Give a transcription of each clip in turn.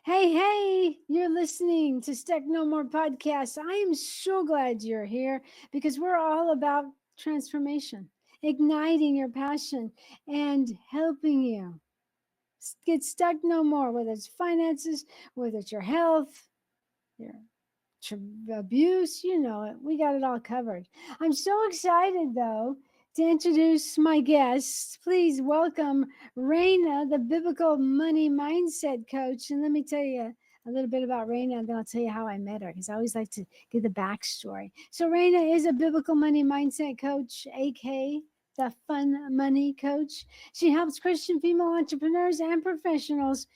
Hey, you're listening to Stuck No More podcast. I am so glad you're here because we're all about transformation, igniting your passion, and helping you get stuck no more, whether it's finances, whether it's your health, your abuse, you know it. We got it all covered. I'm so excited though to introduce my guests. Please welcome Raina, the biblical money mindset coach. And let me tell you a little bit about Raina, and then I'll tell you how I met her because I always like to give the backstory. So, Raina is a biblical money mindset coach, aka the fun money coach. She helps Christian female entrepreneurs and professionals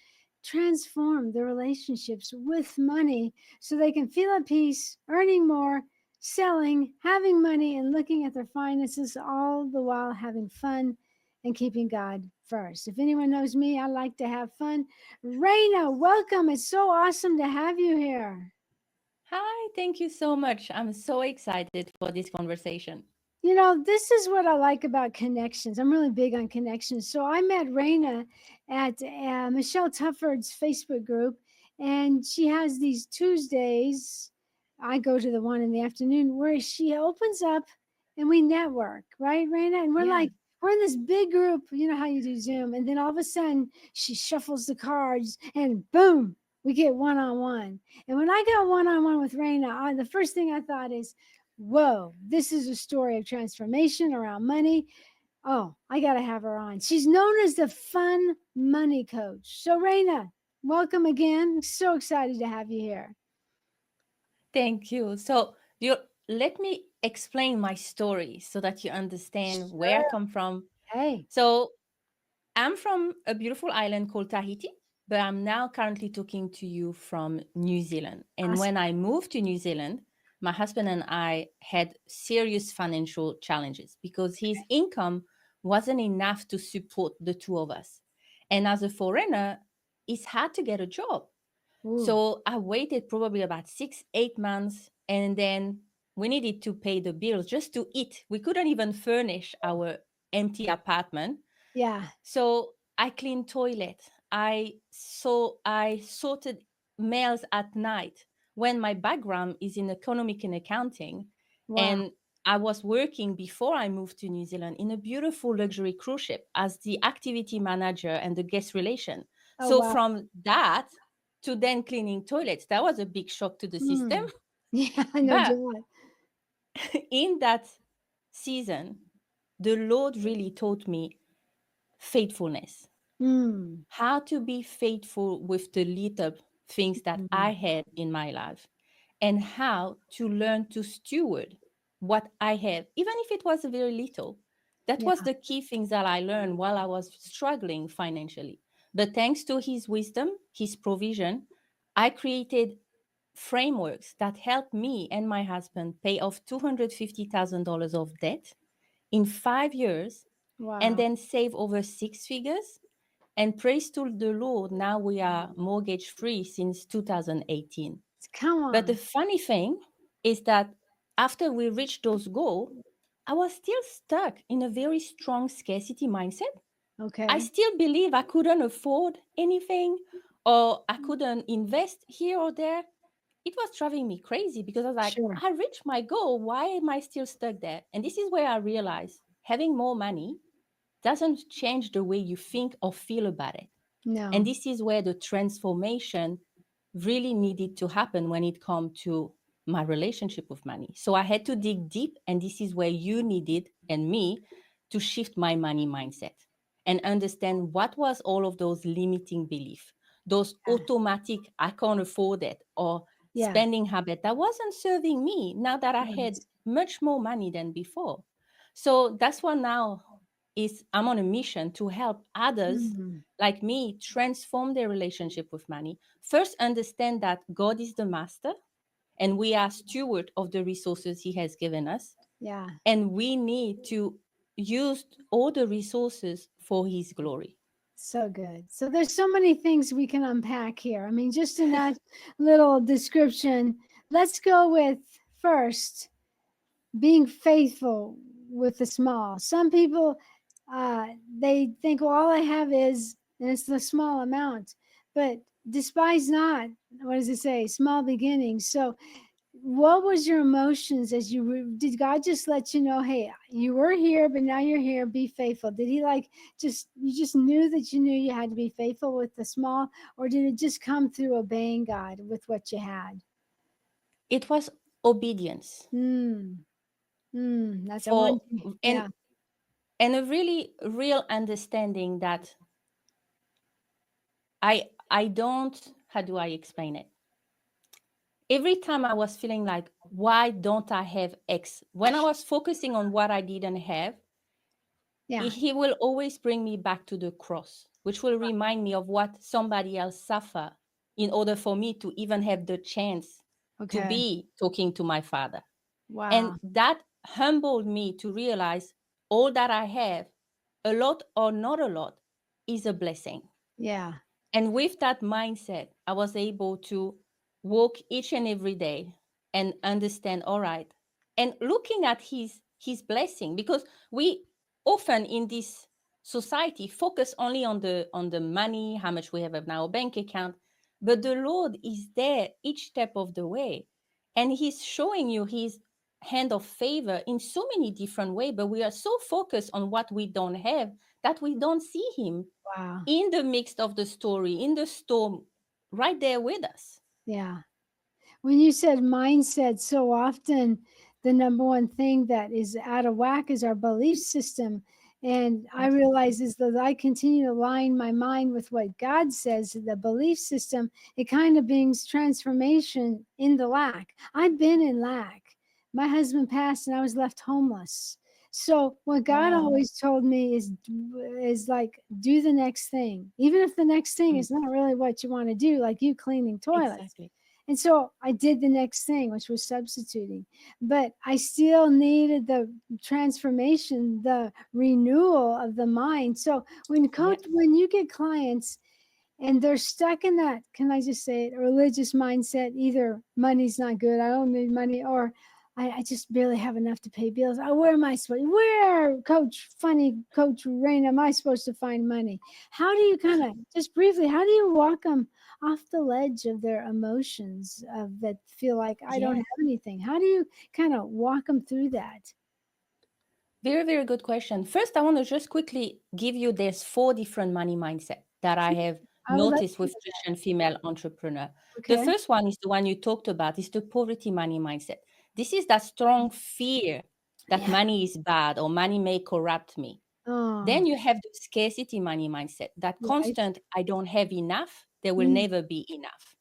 transform their relationships with money so they can feel at peace, earning more, selling, having money, and looking at their finances, all the while having fun and keeping God first. If anyone knows me, I like to have fun. Raina, welcome. It's so awesome to have you here. Hi, thank you so much. I'm so excited for this conversation. You know, this is what I like about connections. I'm really big on connections. So I met Raina at Michelle Tufford's Facebook group, and she has these Tuesdays. I go to the one in the afternoon where she opens up and we network, right, Raina? And Yeah. we're in this big group. You know how you do Zoom, and then all of a sudden she shuffles the cards, and boom, we get one on one. And when I got one on one with Raina, the first thing I thought is, whoa, this is a story of transformation around money. Oh, I got to have her on. She's known as the fun money coach. So, Raina, welcome again. So excited to have you here. Thank you. So, you let me explain my story so that you understand where I Sure. come from. Hey, So, I'm from a beautiful island called Tahiti, but I'm now currently talking to you from New Zealand. And awesome. when I moved to New Zealand, my husband and I had serious financial challenges because his income wasn't enough to support the two of us. And as a foreigner, it's hard to get a job. Ooh, So I waited probably about 8 months, and then we needed to pay the bills just to eat. We couldn't even furnish our empty apartment. yeah. So I cleaned toilet. I sorted mails at night when my background is in economic and accounting, Wow. and I was working before I moved to New Zealand in a beautiful luxury cruise ship as the activity manager and the guest relation. Oh, So wow. from that to then cleaning toilets, that was a big shock to the system. Hmm. Yeah, I know, But John. in that season, the Lord really taught me faithfulness, Hmm. how to be faithful with the little things that Hmm. I had in my life, and how to learn to steward what I had, even if it was very little. That Yeah, was the key things that I learned while I was struggling financially. But thanks to his wisdom, his provision, I created frameworks that helped me and my husband pay off $250,000 of debt in 5 years and wow. then save over six figures. And praise to the Lord, now we are mortgage free since 2018. Come But the on. funny thing is that after we reached those goals, I was still stuck in a very strong scarcity mindset. I Okay. still believe I couldn't afford anything or I couldn't invest here or there. It was driving me crazy because I was like, Sure. I reached my goal. Why am I still stuck there? And this is where I realized having more money doesn't change the way you think or feel about it. And No. this is where the transformation really needed to happen when it comes to my relationship with money. So I had to dig deep, and this is where you needed and me to shift my money mindset and understand what was all of those limiting beliefs, those Yeah. automatic I can't afford it or Yeah. spending habit that wasn't serving me now that I had Right. much more money than before. So that's what now is I'm on a mission to help others Mhm. like me transform their relationship with money. First, understand that God is the master and we are steward of the resources he has given us. Yeah. And we need to use all the resources for his glory. So good. So there's so many things we can unpack here. I mean, just in that little description, let's go with first being faithful with the small. Some people they think, well, all I have is, and it's the small amount. But despise not, what does it say, small beginnings. So what was your emotions as you were, did God just let you know, hey, you were here but now you're here, be faithful? Did he like, just, you just knew that you knew you had to be faithful with the small, or did it just come through obeying God with what you had? It was obedience Mm, that's I for want to, and yeah, and a really real understanding that I don't, how do I explain it? Every time I was feeling like, why don't I have X? When I was focusing on what I didn't have, yeah, he will always bring me back to the cross, which will remind me of what somebody else suffered in order for me to even have the chance to okay, be talking to my father. And wow, that humbled me to realize all that I have, a lot or not a lot, is a blessing. yeah, And with that mindset, I was able to walk each and every day and understand, all right, and looking at his blessing, because we often in this society focus only on the money, how much we have in our bank account, but the Lord is there each step of the way, and he's showing you his hand of favor in so many different ways, but we are so focused on what we don't have that we don't see him wow, in the midst of the story, in the storm, right there with us. yeah. When you said mindset, so often the number one thing that is out of whack is our belief system. And I Yes. realize is that I continue to align my mind with what God says, the belief system, it kind of brings transformation in the lack. I've been in lack. My husband passed and I was left homeless. So what God Wow. always told me is like, do the next thing, even if the next thing Mm, is not really what you want to do, like you cleaning toilets. exactly. And so I did the next thing, which was substituting. But I still needed the transformation, the renewal of the mind. So Yeah. when you get clients and they're stuck in that, can I just say it, religious mindset, either money's not good, I don't need money, or I just barely have enough to pay bills. Where am I supposed, where, funny Coach Raina, am I supposed to find money? How do you kind of, just briefly, how do you walk them off the ledge of their emotions of that feel like I don't Yeah. have anything? How do you kind of walk them through that? Very, very good question. First, I want to just quickly give you there's 4 different money mindset that I have I would like noticed to. with Christian female entrepreneur. The Okay. first one is the one you talked about, is the poverty money mindset. This is that strong fear that Yeah. money is bad or money may corrupt me. Oh, Then you have the scarcity money mindset, that right. constant, I don't have enough, there will Mm, never be enough.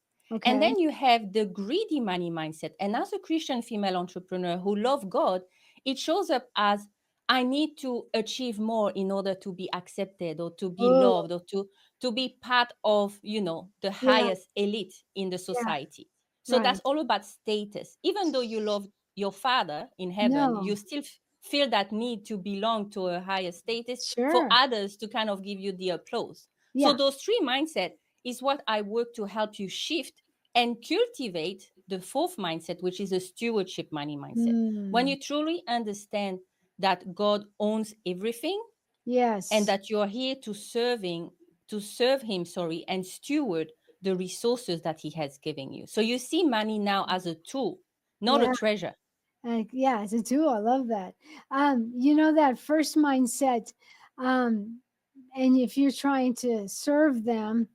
And okay. then you have the greedy money mindset. And as a Christian female entrepreneur who love God, it shows up as, I need to achieve more in order to be accepted or to be Oh, loved or to be part of, the yeah. highest elite in the Yeah. society. So that's Right. all about status. Even though you love your father in heaven, No. you still feel that need to belong to a higher status for Sure. others to kind of give you the applause. So Yeah. those 3 mindset is what I work to help you shift and cultivate the 4th mindset, which is a stewardship money mindset. When Mm. you truly understand that God owns everything and Yes. that you're here to serve him, sorry, and steward the resources that he has given you. So you see money now as a tool, not a Yeah. treasure. Yeah, it's a tool. I love that. You know, that first mindset, um, and if you're trying to serve them,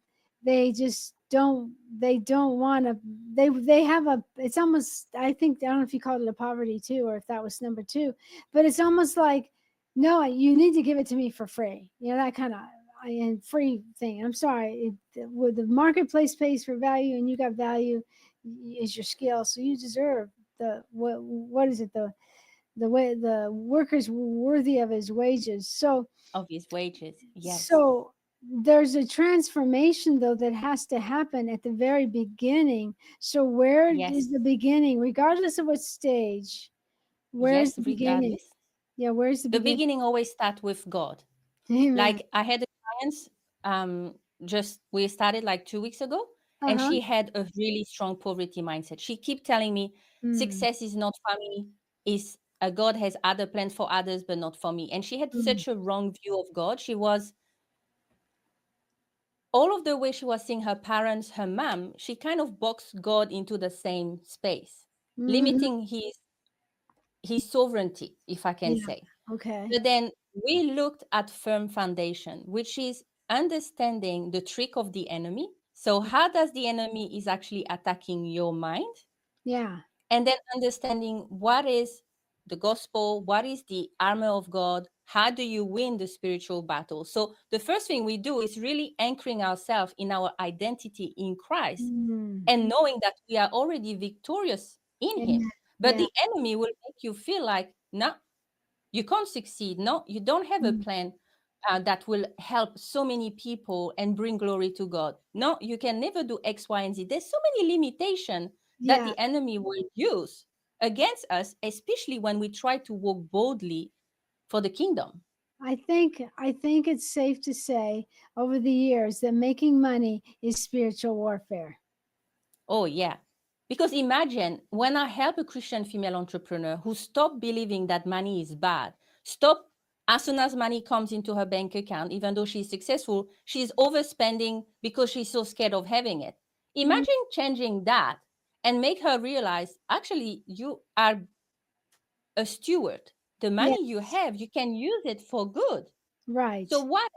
they just don't want to, they have a, it's almost, I think, I don't know if you called it a poverty too, or if that was number two, but it's almost like, no, you need to give it to me for free, you know, that kind of, and free thing. I'm sorry, with the marketplace pays for value and you got value is your skill, so you deserve the, what is it, the way the worker's worthy of his wages. So Of his wages. Yes. so there's a transformation though that has to happen at the very beginning. So where is Yes. the beginning, regardless of what stage? Where's Yes, the beginning? regardless. Yeah, where's the The beginning? beginning always starts with God. Amen. Like I had a client, just we started like 2 weeks ago, and Uh-huh. she had a really strong poverty mindset. She kept telling me, Mm, success is not for me, is God has other plans for others, but not for me. And she had mm, such a wrong view of God. She was all of the way she was seeing her parents, her mom, she kind of boxed God into the same space, Hmm. limiting his sovereignty, if I can Yeah. say. Okay. But then we looked at firm foundation, which is understanding the trick of the enemy. So how does the enemy is actually attacking your mind? Yeah. And then understanding what is the gospel, what is the armor of God, how do you win the spiritual battle. So the first thing we do is really anchoring ourselves in our identity in Christ Mm. and knowing that we are already victorious in him. Amen. But Yeah. the enemy will make you feel like, no, you can't succeed. No, you don't have a Mm. plan that will help so many people and bring glory to God. No, you can never do X, Y, and Z. There's so many limitations that Yeah. the enemy will use against us, especially when we try to walk boldly for the kingdom. I think it's safe to say over the years that making money is spiritual warfare. Oh, yeah. Because imagine when I help a Christian female entrepreneur who stopped believing that money is bad, stop as soon as money comes into her bank account, even though she's successful, she's overspending because she's so scared of having it. Mm. Imagine changing that and make her realize actually you are a steward. The money you Yes. have, you can use it for good. So Right. what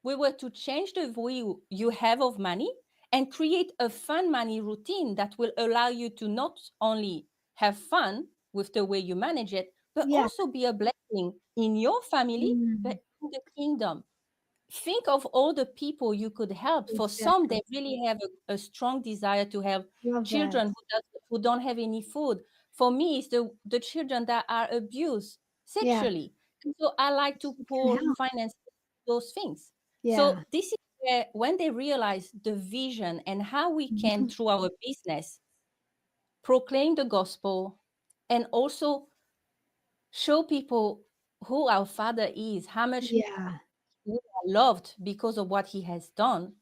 we were to change the view you have of money and create a fun money routine that will allow you to not only have fun with the way you manage it, but Yeah. also be a blessing in your family, but Mm. in the kingdom. Think of all the people you could help. For some, Exactly. they really have a strong desire to have Love that. children who don't have any food. For me, it's the children that are abused Yeah. sexually. And so I like to You can pour help. finance those things. Yeah. So this is where when they realize the vision and how we can, Mhm. through our business, proclaim the gospel and also show people who our Father is, how much Yeah. we are loved because of what he has done,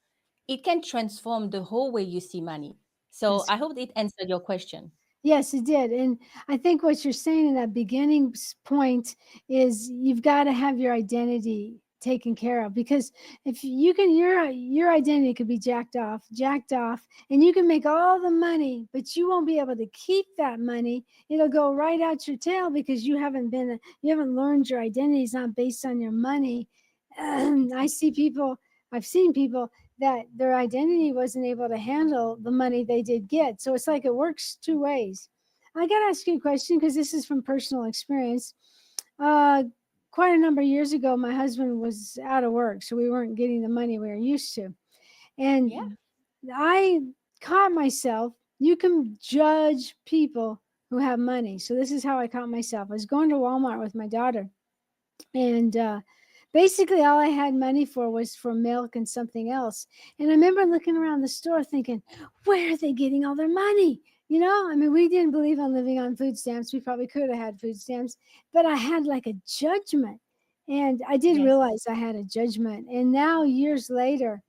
it can transform the whole way you see money. So That's I hope it answered your question. Yes, it did. And I think what you're saying in that beginning point is you've got to have your identity taken care of, because if you can your identity could be jacked off, and you can make all the money, but you won't be able to keep that money. It'll go right out your tail because you haven't learned your identity is not based on your money. I see people I've seen people that their identity wasn't able to handle the money they did get. So it's like it works two ways. I got to ask you a question because this is from personal experience. Uh, Quite a number of years ago, my husband was out of work, so we weren't getting the money we were used to. Yeah. And I caught myself, you can judge people who have money. So this is how I caught myself. I was going to Walmart with my daughter, and basically all I had money for was for milk and something else. And I remember looking around the store thinking, where are they getting all their money? You know, I mean, we didn't believe on living on food stamps. We probably could have had food stamps, but I had like a judgment. And I did Yes. realize I had a judgment. And now, years later,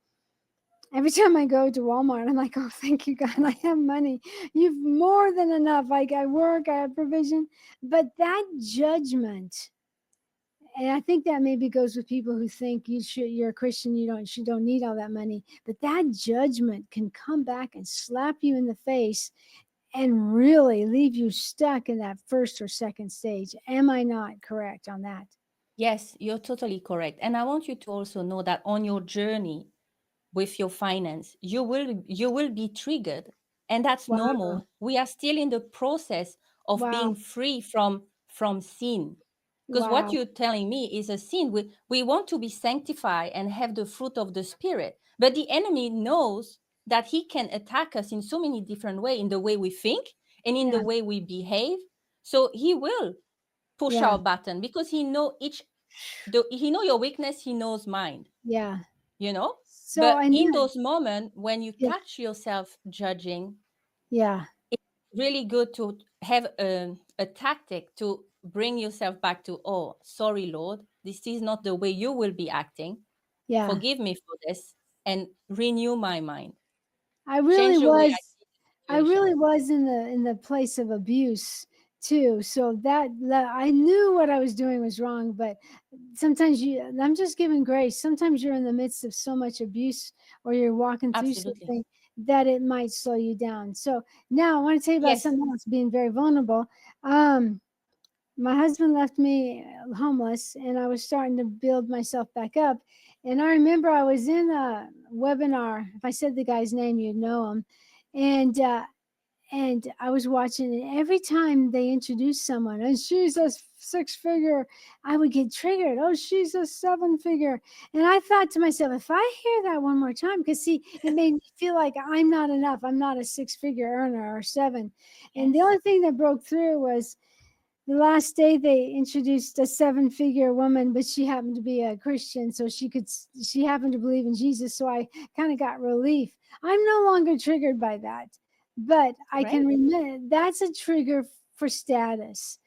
every time I go to Walmart, I'm like, oh, thank you, God, I have money. You've more than enough. Like, I work, I have provision. But that judgment, and I think that maybe goes with people who think you're a Christian, you don't need all that money. But that judgment can come back and slap you in the face and really leave you stuck in that first or second stage. Am I not correct on that? Yes, you're totally correct. And I want you to also know that on your journey with your finance, you will be triggered. And that's Wow. normal. We are still in the process of Wow. being free from sin. Because what Wow. you're telling me is a sin. We want to be sanctified and have the fruit of the spirit. But the enemy knows that he can attack us in so many different ways, in the way we think and in the Yeah. way we behave. So he will push Yeah. our button because he know your weakness, he knows mine, Yeah. you know. So But I in know. those moments when you Yeah. catch yourself judging, Yeah. it's really good to have a tactic to bring yourself back to, oh, sorry, Lord, this is not the way you will be acting. Yeah. Forgive me for this and renew my mind. I really Change the way I was see I the situation. really was in the place of abuse too. So I knew what I was doing was wrong, but sometimes I'm just giving grace. Sometimes you're in the midst of so much abuse or you're walking through Absolutely. something that it might slow you down. So now I want to tell you about Yes. something else, being very vulnerable. Um, my husband left me homeless and I was starting to build myself back up. And I remember I was in a webinar. If I said the guy's name, you'd know him. And and I was watching, and every time they introduced someone, and she's a six figure, I would get triggered. Oh, she's a seven figure. And I thought to myself, if I hear that one more time, because see, it made me feel like I'm not enough. I'm not a six figure earner or seven. And the Yes. only thing that broke through was the last day they introduced a seven figure woman, but she happened to be a Christian, so she happened to believe in Jesus. So I kind of got relief. I'm no longer triggered by that, but I can Great. remember that's a trigger for status.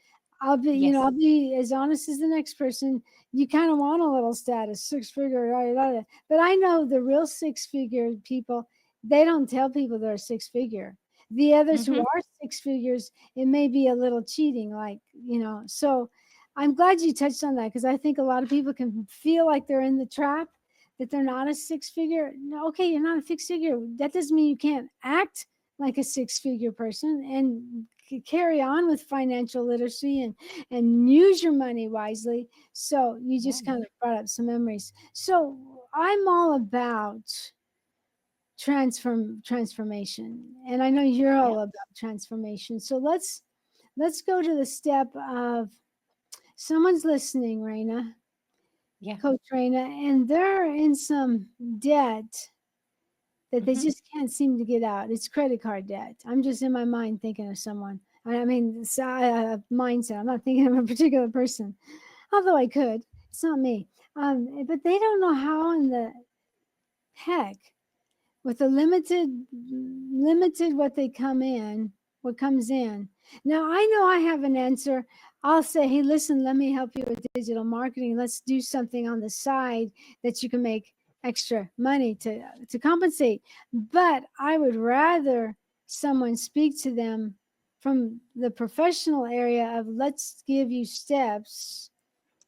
Yes. I'll be as honest as the next person. You kind of want a little status, six figure, but I know the real six figure people, they don't tell people they're six figure. The others who Mm-hmm. are six figures, it may be a little cheating, so I'm glad you touched on that because I think a lot of people can feel like they're in the trap, that they're not a six figure. No, okay, you're not a six figure, that doesn't mean you can't act like a six figure person and carry on with financial literacy and use your money wisely. So you Yeah. just kind of brought up some memories. So I'm all about transformation, and I know you're Yeah. all about transformation. So let's go to the step of someone's listening, Raina, Yeah. Coach Raina, and they're in some debt that they Mm-hmm. just can't seem to get out. It's credit card debt. I'm just in my mind thinking of someone. I mean, it's mindset. I'm not thinking of a particular person, although I could. It's not me. But they don't know how in the heck, with the limited what comes in. Now I know I have an answer. I'll say, hey, listen, let me help you with digital marketing. Let's do something on the side that you can make extra money to compensate. But I would rather someone speak to them from the professional area of, let's give you steps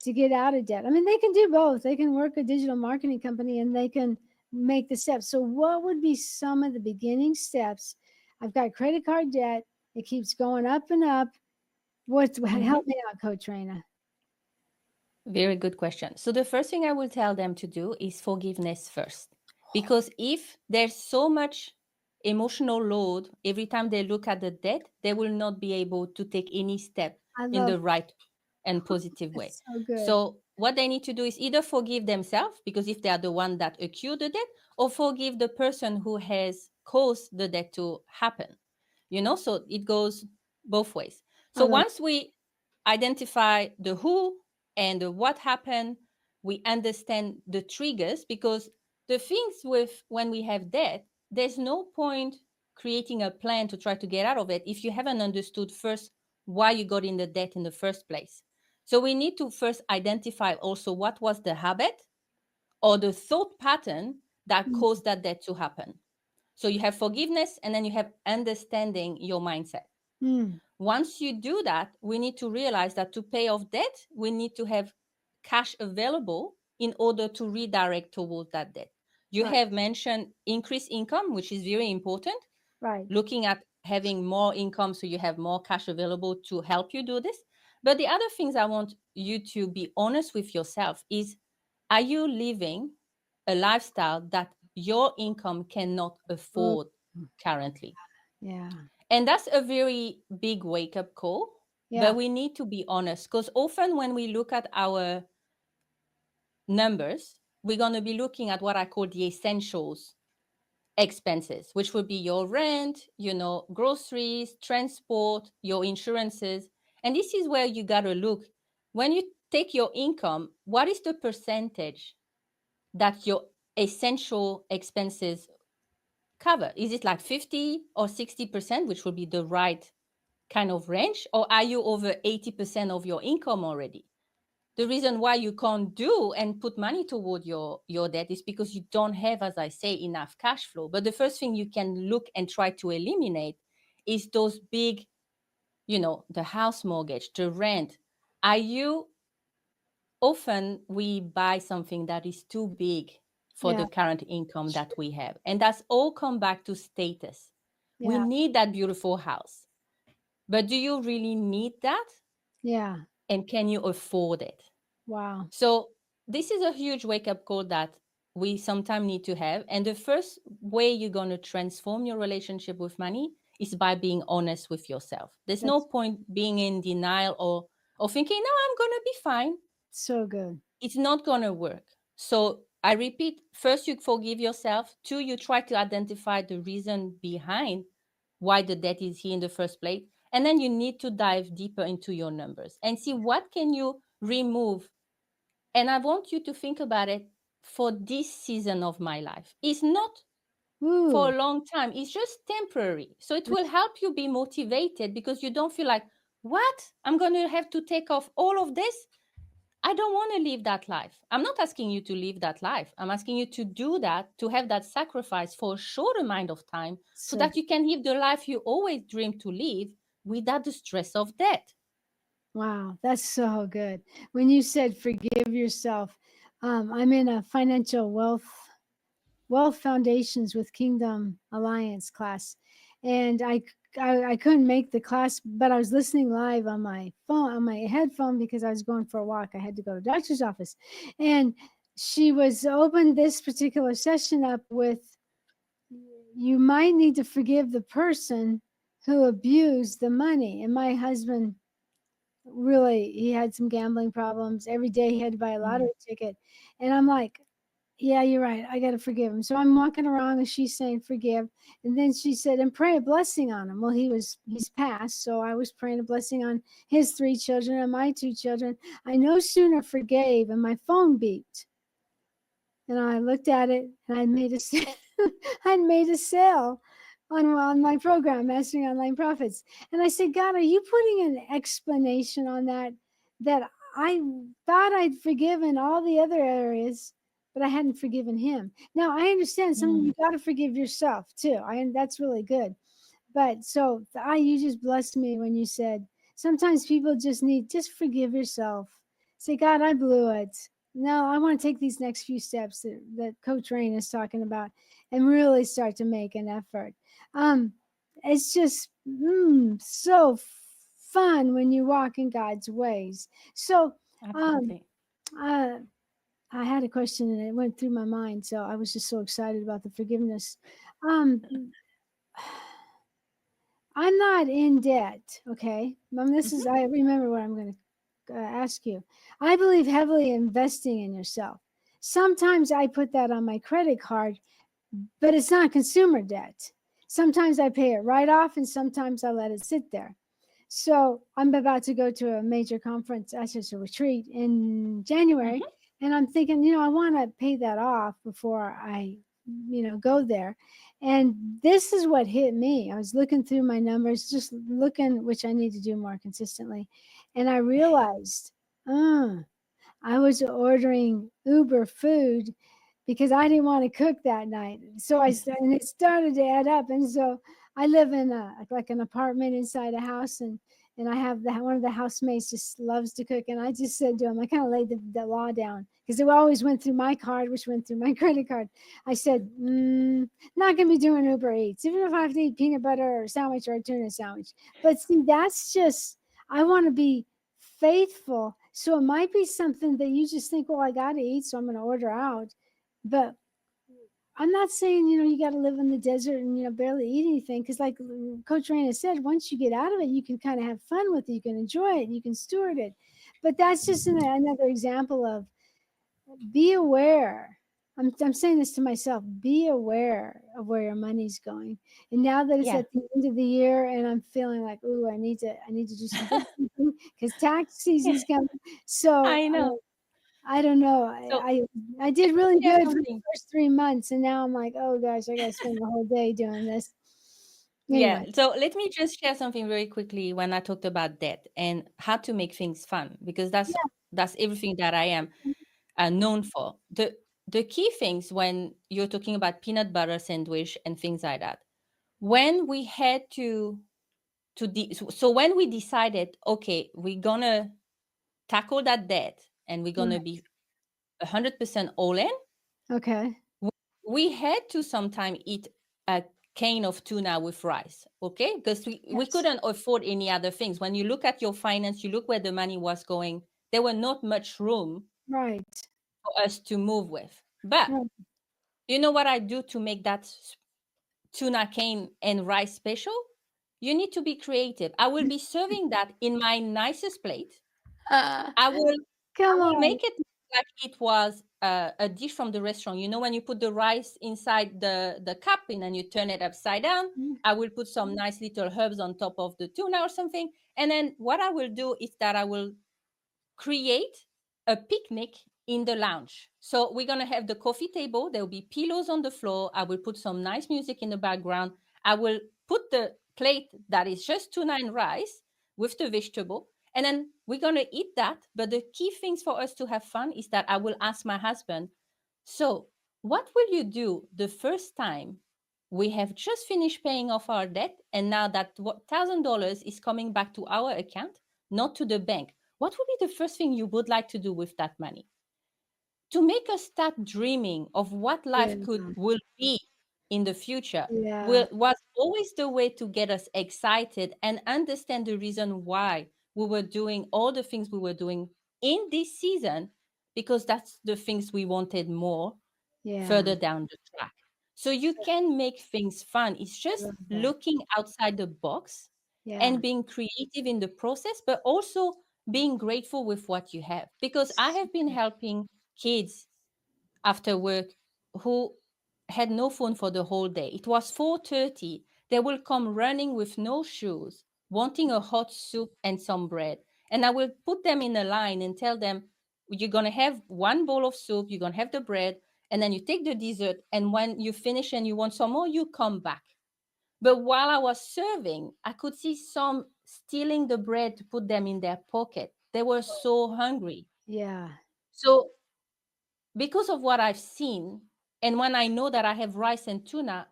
to get out of debt. I mean, they can do both. They can work a digital marketing company and they can make the steps. So, what would be some of the beginning steps? I've got credit card debt. It keeps going up and up. What's Mm-hmm. help me out, Coach Raina? Very good question. So the first thing I will tell them to do is forgiveness first. Because if there's so much emotional load every time they look at the debt, they will not be able to take any step I in love the right and positive way. it's so good. So what they need to do is either forgive themselves, because if they are the one that accrued the debt, or forgive the person who has caused the debt to happen. So it goes both ways. I So love once we identify the who and the what happened, we understand the triggers, because the things with when we have debt, there's no point creating a plan to try to get out of it if you haven't understood first why you got in the debt in the first place. So we need to first identify also what was the habit or the thought pattern that mm, caused that debt to happen. So you have forgiveness and then you have understanding your mindset. mm, Once you do that, we need to realize that to pay off debt, we need to have cash available in order to redirect towards that debt. You right, have mentioned increased income, which is very important. right. Looking at having more income so you have more cash available to help you do this. But the other things I want you to be honest with yourself is, are you living a lifestyle that your income cannot Oh, afford currently? yeah, And that's a very big wake up call, yeah. but we need to be honest, because often when we look at our numbers, we're going to be looking at what I call the essentials expenses, which would be your rent, groceries, transport, your insurances. And this is where you got to look. When you take your income, what is the percentage that your essential expenses cover? Is it like 50 or 60%, which would be the right kind of range, or are you over 80% of your income already? The reason why you can't do and put money toward your debt is because you don't have, as I say, enough cash flow. But the first thing you can look and try to eliminate is those big the house mortgage, the rent, are you often we buy something that is too big for Yeah. the current income that we have. And that's all come back to status. We Yeah. need that beautiful house. But do you really need that? Yeah. And can you afford it? Wow. So this is a huge wake up call that we sometimes need to have. And the first way you're going to transform your relationship with money is by being honest with yourself. There's no That's point being in denial or thinking, no, I'm going to be fine. so good. It's not going to work. So I repeat, first, you forgive yourself. Two, you try to identify the reason behind why the debt is here in the first place. And then you need to dive deeper into your numbers and see what can you remove. And I want you to think about it for this season of my life. It's not for Ooh. a long time. It's just temporary. So it will help you be motivated because you don't feel like, what? I'm going to have to take off all of this? I don't want to live that life. I'm not asking you to live that life. I'm asking you to do that, to have that sacrifice for a short amount of time so So that you can live the life you always dreamed to live without the stress of debt. wow, that's so good. When you said forgive yourself, I'm in a financial wealth foundations with Kingdom Alliance class, and I couldn't make the class, but I was listening live on my phone on my headphone because I was going for a walk. I had to go to doctor's office, and she was opened this particular session up with, you might need to forgive the person who abused the money. And my husband, really, he had some gambling problems. Every day he had to buy a Mm. lottery ticket. And I'm like, yeah, you're right. I got to forgive him. So I'm walking around and she's saying, forgive. And then she said, and pray a blessing on him. Well, he's passed. So I was praying a blessing on his three children and my two children. I no sooner forgave and my phone beeped. And I looked at it and I made a I'd made a sale on my program, Mastering Online Profits. And I said, God, are you putting an explanation on that I thought I'd forgiven all the other areas, but I hadn't forgiven him. Now I understand some of Mm. you got to forgive yourself too. And that's really good. But so you just blessed me when you said sometimes people just forgive yourself. Say, God, I blew it. No, I want to take these next few steps that Coach Rain is talking about and really start to make an effort. Um, it's just so fun when you walk in God's ways. So um, Absolutely. uh, I had a question and it went through my mind. So I was just so excited about the forgiveness. Um, I'm not in debt. Okay. This is, Mhm. I remember what I'm going to ask you. I believe heavily in investing in yourself. Sometimes I put that on my credit card, but it's not consumer debt. Sometimes I pay it right off and sometimes I let it sit there. So I'm about to go to a major conference, actually it's a retreat in January. Mhm. And I'm thinking, I want to pay that off before I, go there. And this is what hit me. I was looking through my numbers, just looking, which I need to do more consistently. And I realized, uh, I was ordering Uber food because I didn't want to cook that night. So and it started to add up. And so I live in like an apartment inside a house, and I have one of the housemates just loves to cook. And I just said to him, I kind of laid the law down because it always went through my card, which went through my credit card. I said, not going to be doing Uber Eats, even if I have to eat peanut butter or sandwich or a tuna sandwich. But see, that's just, I want to be faithful. So it might be something that you just think, well, I got to eat, so I'm going to order out. But I'm not saying, you got to live in the desert and, barely eat anything. Because, like Coach Raina said, once you get out of it, you can kind of have fun with it. You can enjoy it. You can steward it. But that's just another example of be aware. I'm saying this to myself, be aware of where your money's going. And now that it's Yeah. at the end of the year and I'm feeling like, ooh, I need to do some bookkeeping because tax Yeah, season's coming. So I know. I don't know. So I did really share good for the something. first 3 months, and now I'm like, oh gosh, I got to spend the whole day doing this. Yeah. Anyway, So let me just share something very quickly when I talked about debt and how to make things fun because that's everything that I am known for. The key things when you're talking about peanut butter sandwich and things like that. When we had to so when we decided, okay, we're gonna tackle that debt and we're gonna Right. be 100% all in, Okay. we we had to sometime eat a can of tuna with rice, okay? Because we Yes. couldn't afford any other things. When you look at your finance, you look where the money was going, there were not much room Right. for us to move with. But Right. you know what I do to make that tuna cane and rice special? You need to be creative. I will be serving that in my nicest plate. I will I Come will on. make it like it was a dish from the restaurant. You know, when you put the rice inside the cup and then you turn it upside down, I will put some nice little herbs on top of the tuna or something. And then what I will do is that I will create a picnic in the lounge. So we're going to have the coffee table. There will be pillows on the floor. I will put some nice music in the background. I will put the plate that is just tuna and rice with the vegetable. And then we're going to eat that. But the key things for us to have fun is that I will ask my husband, so what will you do the first time we have just finished paying off our debt and now that $1,000 is coming back to our account, not to the bank? What would be the first thing you would like to do with that money? To make us start dreaming of what Yeah. life could will be in the future Yeah. was always the way to get us excited and understand the reason why we were doing all the things we were doing in this season, because that's the things we wanted more Yeah. further down the track. So you can make things fun. It's I just love that. looking outside the box Yeah. and being creative in the process, but also being grateful with what you have. Because I have been helping kids after work who had no phone for the whole day. It was 4:30. They will come running with no shoes, wanting a hot soup and some bread. And I will put them in a line and tell them, you're going to have one bowl of soup, you're going to have the bread, and then you take the dessert. And when you finish and you want some more, you come back. But while I was serving, I could see some stealing the bread to put them in their pocket. They were so hungry. Yeah. So because of what I've seen, and when I know that I have rice and tuna,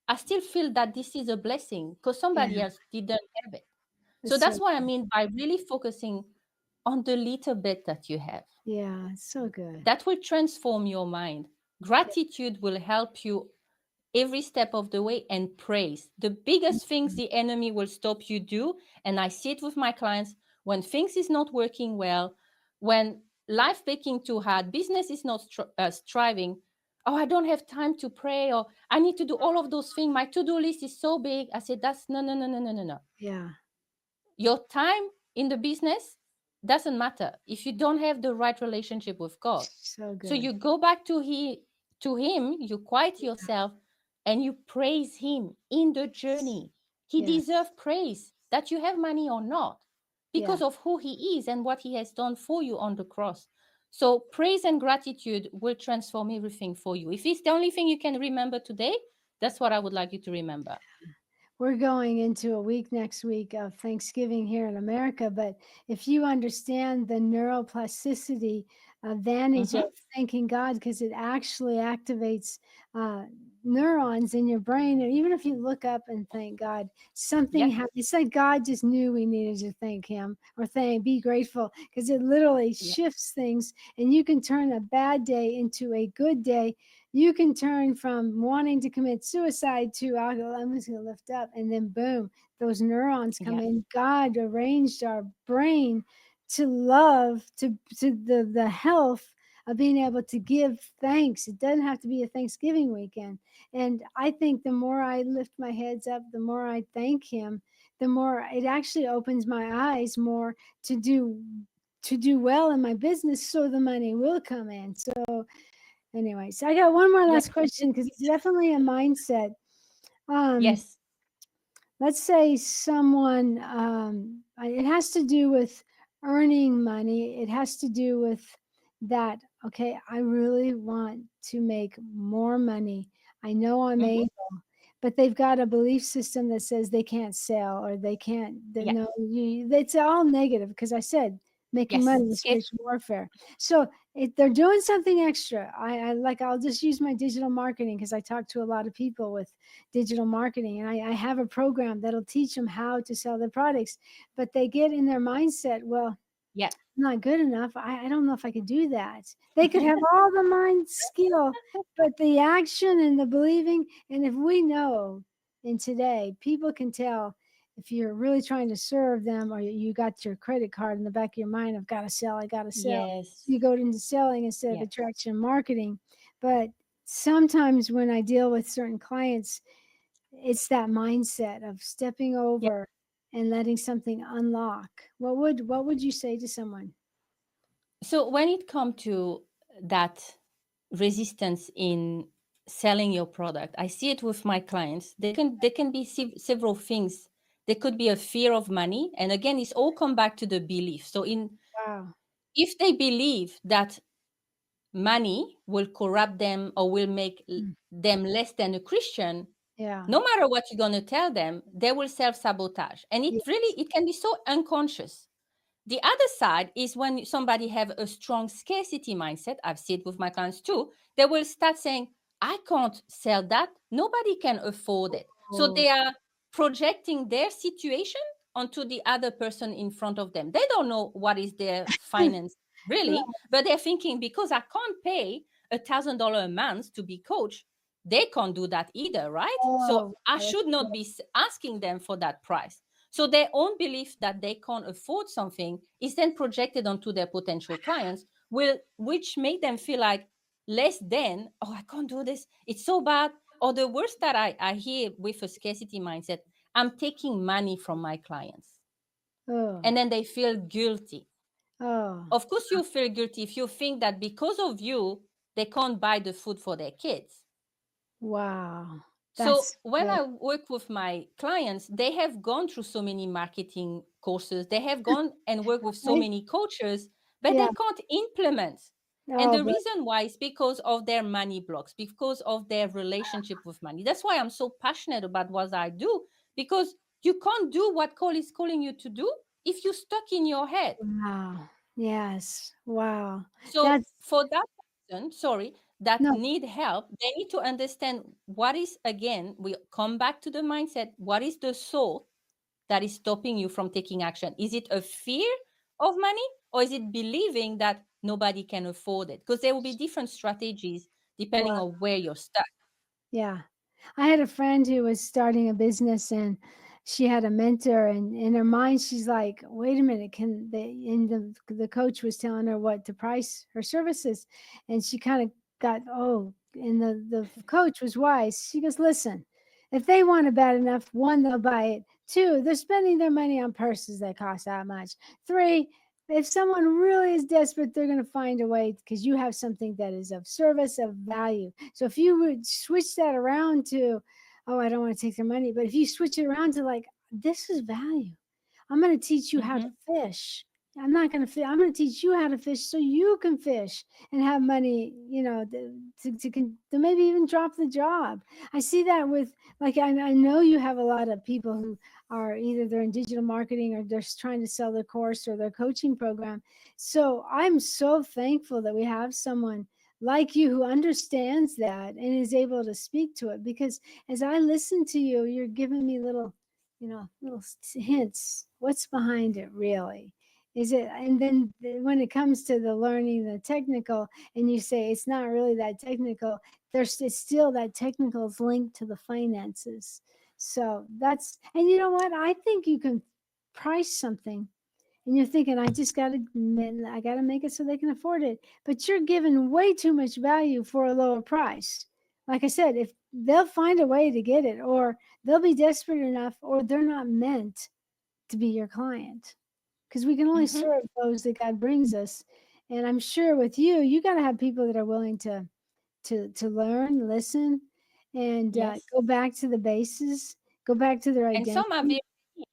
I still feel that this is a blessing because somebody Yeah. else didn't have it. So It's so that's what I mean by really focusing on the little bit that you have. yeah. It's so good. That will transform your mind. Gratitude will help you every step of the way, and praise. The biggest things the enemy will stop you do, and I see it with my clients, when things is not working well, when life making too hard, business is not striving. Oh, I don't have time to pray, or I need to do all of those things. My to-do list is so big. I said, that's no, no, no, no, no, no, no. Yeah. Your time in the business doesn't matter if you don't have the right relationship with God. So So good. you go back to him, you quiet yourself and you praise him in the journey. He Yes. deserves praise, that you have money or not, Yeah. because of who he is and what he has done for you on the cross. So praise and gratitude will transform everything for you. If it's the only thing you can remember today, that's what I would like you to remember. We're going into a week next week of Thanksgiving here in America, but if you understand the neuroplasticity advantage of Mm-hmm. thanking God, because it actually activates uh, neurons in your brain, and even if you look up and thank God, something Yep. happens. It's like God just knew we needed to thank Him or be grateful, because it literally Yep. shifts things, and you can turn a bad day into a good day. You can turn from wanting to commit suicide to I'm just going to lift up, and then boom, those neurons come Yep. in. God arranged our brain to love, to the health of being able to give thanks. It doesn't have to be a Thanksgiving weekend. And I think the more I lift my heads up, the more I thank Him, the more it actually opens my eyes more to do well in my business, so the money will come in. So anyways, I got one more Yep. last question, because it's definitely a mindset. Um, Yes. let's say someone, it has to do with earning money. It has to do with that. Okay, I really want to make more money. I know I'm Mm-hmm. able, but they've got a belief system that says they can't sell, or they can't. Yeah. No, it's all negative. Because I said Making Yes, money is scarce. spiritual warfare. So if they're doing something extra, I like, I'll just use my digital marketing because I talk to a lot of people with digital marketing, and I have a program that'll teach them how to sell their products. But they get in their mindset, well, Yeah. not good enough. I don't know if I could do that. They could have all the mind skill, but the action and the believing. And if we know in today, people can tell if you're really trying to serve them, or you got your credit card in the back of your mind, I've got to sell, I got to sell. Yes. You go into selling instead of Yeah. attraction marketing. But sometimes when I deal with certain clients, it's that mindset of stepping Yeah. over and letting something unlock. What would you say to someone? So when it comes to that resistance in selling your product, I see it with my clients. They can be several things. There could be a fear of money, and again, it's all come back to the belief. So in Wow. if they believe that money will corrupt them or will make Mm. them less than a Christian, Yeah. no matter what you're going to tell them, they will self-sabotage, and it Yes. really, it can be so unconscious. The other side is when somebody have a strong scarcity mindset. I've seen it with my clients too. They will start saying, I can't sell that, nobody can afford it. So Oh, they are projecting their situation onto the other person in front of them. They don't know what is their finance really, right. but they're thinking, because I can't pay $1,000 a month to be coached, they can't do that either, right? So Oh, I that's should not good. be asking them for that price. So their own belief that they can't afford something is then projected onto their potential clients, which make them feel like less than, oh, I can't do this, it's so bad. Or the worst that I hear with a scarcity mindset, I'm taking money from my clients. Oh, And then they feel guilty. oh, Of course, you feel guilty if you think that because of you, they can't buy the food for their kids. wow. So That's when good. I work with my clients, they have gone through so many marketing courses, they have gone and worked with so Right? many coaches, but Yeah. they can't implement. And Oh, the but reason why is because of their money blocks, because of their relationship with money. That's why I'm so passionate about what I do, because you can't do what call is calling you to do if you're stuck in your head. wow. Yes. Wow. So That's for that person, sorry, that no. need help, they need to understand what is, again, we come back to the mindset, what is the soul that is stopping you from taking action? Is it a fear of money, or is it believing that nobody can afford it? Because there will be different strategies depending Wow. on where you're stuck. Yeah. I had a friend who was starting a business, and she had a mentor, and in her mind she's like, wait a minute, can they, and the coach was telling her what to price her services, and she kind of got, oh, and the coach was wise. She goes, listen, if they want it bad enough, one, they'll buy it. Two, they're spending their money on purses that cost that much. Three, if someone really is desperate, they're going to find a way because you have something that is of service, of value. So if you would switch that around to, oh, I don't want to take their money, but if you switch it around to like, this is value. I'm going to teach you how to Mm-hmm. fish. I'm not going to fish. I'm going to teach you how to fish so you can fish and have money, to maybe even drop the job. I see that with, like, I know you have a lot of people who are either they're in digital marketing or they're trying to sell their course or their coaching program. So I'm so thankful that we have someone like you who understands that and is able to speak to it, because as I listen to you, you're giving me little hints. What's behind it really? Is it, and then when it comes to the learning, the technical, and you say it's not really that technical, it's still that technical is linked to the finances. So that's, and you know what? I think you can price something and you're thinking, I got to make it so they can afford it, but you're giving way too much value for a lower price. Like I said, if they'll find a way to get it, or they'll be desperate enough, or they're not meant to be your client, because we can only Mm-hmm. serve those that God brings us. And I'm sure with you, you got to have people that are willing to learn, listen, and Yes. go back to the bases, go back to their And some are identity. very,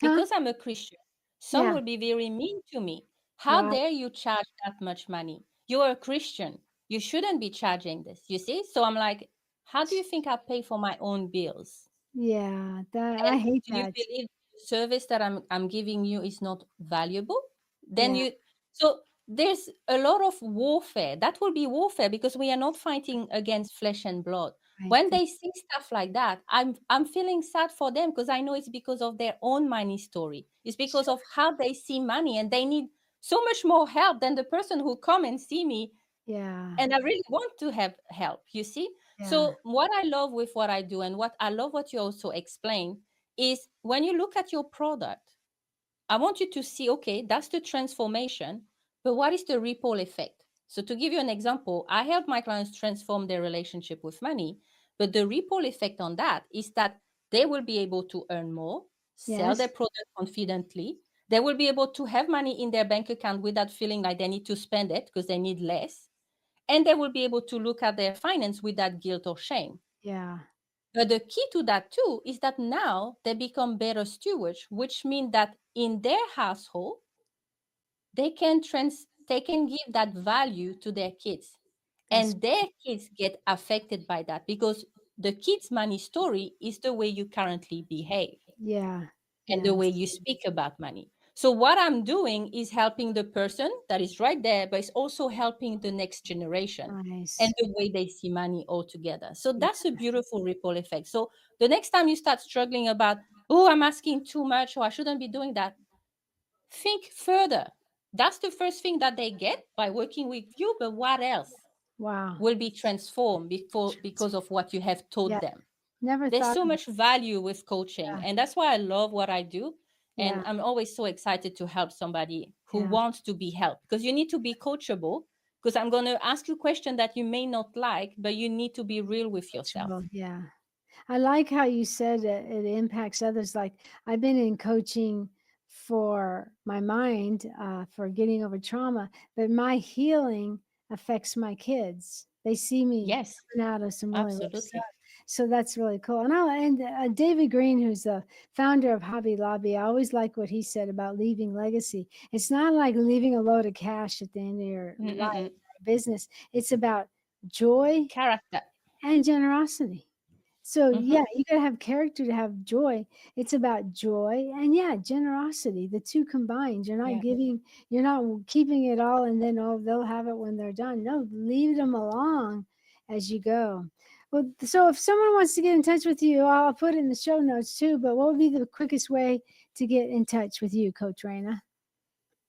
Huh? because I'm a Christian, some Yeah. will be very mean to me. How Wow. dare you charge that much money? You're a Christian. You shouldn't be charging this, you see? So I'm like, how do you think I pay for my own bills? Yeah. That I And hate do you that. believe the service that I'm giving you is not valuable? then Yeah. you, so there's a lot of warfare. That will be warfare because we are not fighting against flesh and blood. Right. When they see stuff like that, I'm feeling sad for them because I know it's because of their own money story. It's because Sure. of how they see money, and they need so much more help than the person who come and see me, Yeah. and I really want to have help, you see. Yeah. So what I love with what I do, and what I love what you also explain, is when you look at your product, I want you to see, okay, that's the transformation, but what is the ripple effect? So to give you an example, I help my clients transform their relationship with money, but the ripple effect on that is that they will be able to earn more, sell their Yes. product confidently. They will be able to have money in their bank account without feeling like they need to spend it because they need less. And they will be able to look at their finance without guilt or shame. Yeah. But the key to that too is that now they become better stewards, which means that in their household, they can give that value to their kids. That's And their kids get affected by that because the kids' money story is the way you currently behave yeah. and the way Yes. you speak about money. So what I'm doing is helping the person that is right there, but it's also helping the next generation and Nice. the way they see money altogether. So Yeah. that's a beautiful ripple effect. So the next time you start struggling about, oh, I'm asking too much or I shouldn't be doing that, think further. That's the first thing that they get by working with you, but what else Wow. will be transformed because of what you have taught Yeah. them? Never There's thought so of much value with coaching, that. and that's why I love what I do. And Yeah. I'm always so excited to help somebody who Yeah. wants to be helped, because you need to be coachable, because I'm going to ask you a question that you may not like, but you need to be real with yourself. Coachable. Yeah. I like how you said it impacts others. Like I've been in coaching for my mind, for getting over trauma, but my healing affects my kids. They see me Yes, coming out of some really rough stuff. absolutely. So that's really cool. And David Green, who's the founder of Hobby Lobby, I always like what he said about leaving legacy. It's not like leaving a load of cash at the end of your life Mm-mm-mm. or business. It's about joy Character. and generosity. So Mm-hmm. yeah, you gotta have character to have joy. It's about joy and yeah, generosity. The two combined. You're not Yeah. giving, you're not keeping it all and then oh they'll have it when they're done. No, leave them along as you go. Well, so if someone wants to get in touch with you, I'll put it in the show notes too. But what would be the quickest way to get in touch with you, Coach Raina?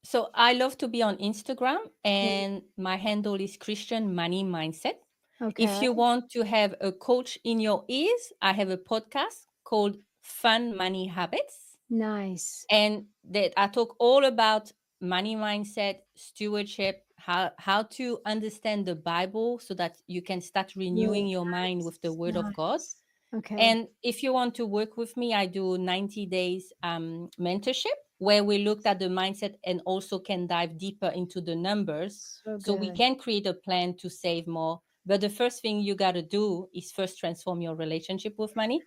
So I love to be on Instagram, Yeah. and my handle is Christian Money Mindset. If Okay. you want to have a coach in your ears, I have a podcast called Fun Money Habits, Nice. and that I talk all about money mindset, stewardship, how to understand the Bible so that you can start Really renewing your mind with the nice. Word of God. Nice. Okay. And if you want to work with me, I do 90 days mentorship where we looked at the mindset and also can dive deeper into the numbers. So So we good. can create a plan to save more. But the first thing you got to do is first transform your relationship with money.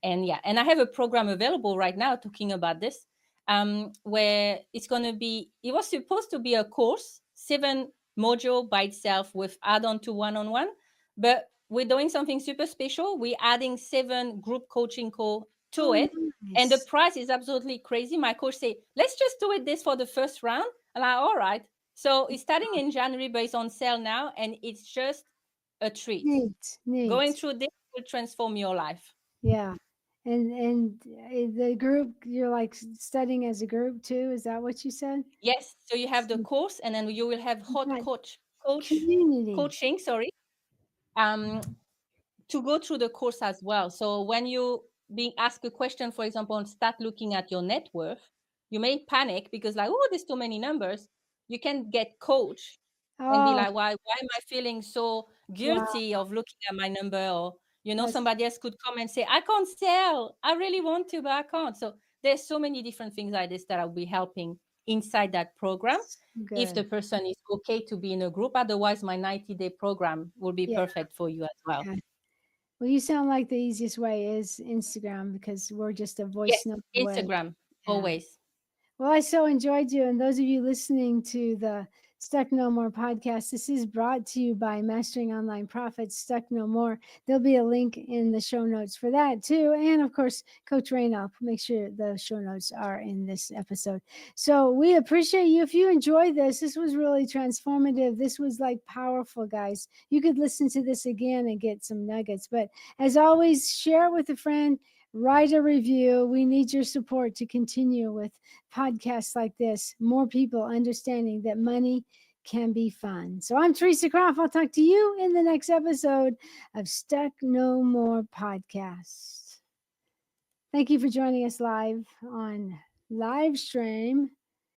And yeah, and I have a program available right now talking about this, where it's going to be, it was supposed to be a course, 7 module by itself with add on to one-on-one, but we're doing something super special. We're adding 7 group coaching call to Oh, it. And the nice. price is absolutely crazy. My coach say, let's just do it this for the first round. I'm like, all right. So it's starting in January, but it's on sale now. And it's just a treat. Neat, Going neat. through this will transform your life. Yeah. And the group, you're like studying as a group too. Is that what you said? Yes. So you have the So course, and then you will have you hot got community. coaching, sorry. Um, to go through the course as well. So when you being asked a question, for example, and start looking at your net worth, you may panic because like, oh, there's too many numbers. You can get coach and be Oh, like, why am I feeling so wow. guilty of looking at my number? Or, That's somebody else could come and say, I can't sell. I really want to, but I can't. So there's so many different things like this that I'll be helping inside that program if the good. person is okay to be in a group. Otherwise, my 90-day program will be Yeah. perfect for you as well. Yeah. Well, you sound like the easiest way is Instagram because we're just a voice Yes, note away. Instagram, Yeah. always. Well, I so enjoyed you. And those of you listening to the Stuck No More podcast. This is brought to you by Mastering Online Profits, Stuck No More. There'll be a link in the show notes for that too. And of course, Coach Raina, I'll make sure the show notes are in this episode. So we appreciate you. If you enjoyed this was really transformative. This was like powerful, guys. You could listen to this again and get some nuggets. But as always, share it with a friend. Write a review. We need your support to continue with podcasts like this. More people understanding that money can be fun. So I'm Theresa Croft. I'll talk to you in the next episode of Stuck No More Podcast. Thank you for joining us live on live stream.